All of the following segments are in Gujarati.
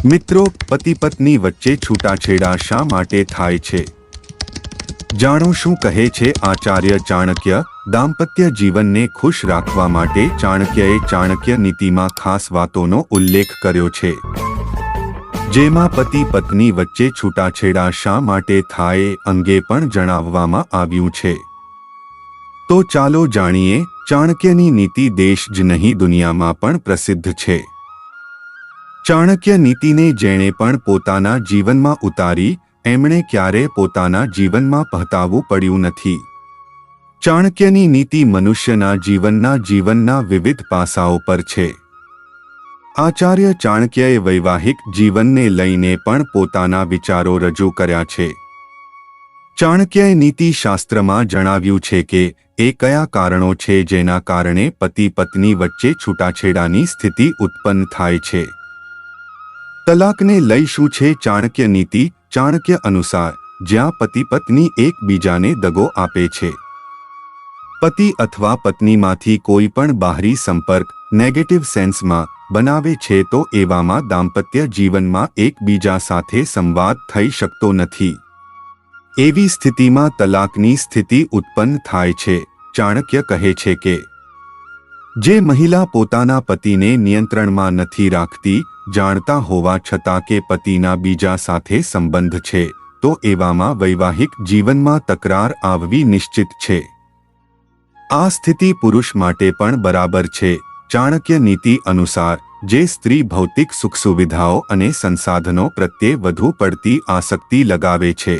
મિત્રો, પતિ પત્ની વચ્ચે છૂટાછેડા શા માટે થાય છે? જાણો શું કહે છે આચાર્ય ચાણક્ય. દાંપત્ય જીવનને ખુશ રાખવા માટે ચાણક્યએ ચાણક્ય નીતિમાં ખાસ વાતોનો ઉલ્લેખ કર્યો છે, જેમાં પતિ પત્ની વચ્ચે છૂટાછેડા શા માટે થાય એ અંગે પણ જણાવવામાં આવ્યું છે. તો ચાલો જાણીએ. ચાણક્યની નીતિ દેશ જ નહીં દુનિયામાં પણ પ્રસિદ્ધ છે. ચાણક્ય નીતિને જેણે પણ પોતાના જીવનમાં ઉતારી, એમણે ક્યારે પોતાના જીવનમાં પહતાવવું પડ્યું નથી. ચાણક્યની નીતિ મનુષ્યના જીવનના વિવિધ પાસાઓ પર છે. આચાર્ય ચાણક્યએ વૈવાહિક જીવનને લઈને પણ પોતાના વિચારો રજૂ કર્યા છે. ચાણક્યએ નીતિ શાસ્ત્રમાં જણાવ્યું છે કે એ કયા કારણો છે જેના કારણે પતિ પત્ની વચ્ચે છૂટાછેડાની સ્થિતિ ઉત્પન્ન થાય છે. તલાકને લઈ શું છે ચાણક્ય નીતિ? ચાણક્ય અનુસાર જ્યાં પતિ પત્ની એકબીજાને દગો આપે છે, પતિ અથવા પત્નીમાંથી કોઈ પણ બાહરી સંપર્ક નેગેટિવ સેન્સમાં બનાવે છે, તો એવામાં દાંપત્ય જીવનમાં એકબીજા સાથે સંવાદ થઈ શકતો નથી. એવી સ્થિતિમાં તલાકની સ્થિતિ ઉત્પન્ન થાય છે. ચાણક્ય કહે છે કે જે મહિલા પોતાના પતિને નિયંત્રણમાં નથી રાખતી, જાણતા હોવા છતાં કે પતિના બીજા સાથે સંબંધ છે, તો એવામાં વૈવાહિક જીવનમાં તકરાર આવવી નિશ્ચિત છે. આ સ્થિતિ પુરુષ માટે પણ બરાબર છે. ચાણક્ય નીતિ અનુસાર જે સ્ત્રી ભૌતિક સુખ સુવિધાઓ અને સંસાધનો પ્રત્યે વધુ પડતી આસક્તિ લગાવે છે,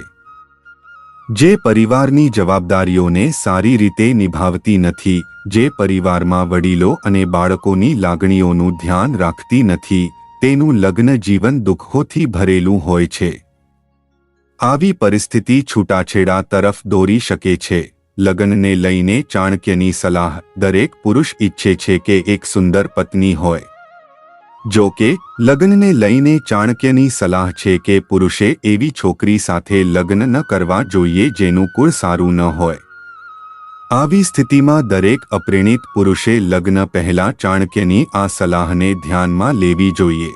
જે પરિવારની જવાબદારીઓને સારી રીતે નિભાવતી નથી, જે પરિવારમાં વડીલો અને બાળકોની લાગણીઓનું ધ્યાન રાખતી નથી, તેનું લગ્ન જીવન દુઃખોથી ભરેલું હોય છે. આવી પરિસ્થિતિ છૂટાછેડા તરફ દોરી શકે છે. લગ્નને લઈને ચાણક્યની સલાહ: દરેક પુરુષ ઈચ્છે છે કે એક સુંદર પત્ની હોય. જો કે લગ્નને લઈને ચાણક્યની સલાહ છે કે પુરુષે એવી છોકરી સાથે લગ્ન ન કરવા જોઈએ જેનું કુળ સારું ન હોય. આવી સ્થિતિમાં દરેક અપ્રેણિત પુરુષે લગ્ન પહેલા ચાણક્યની આ સલાહને ધ્યાનમાં લેવી જોઈએ.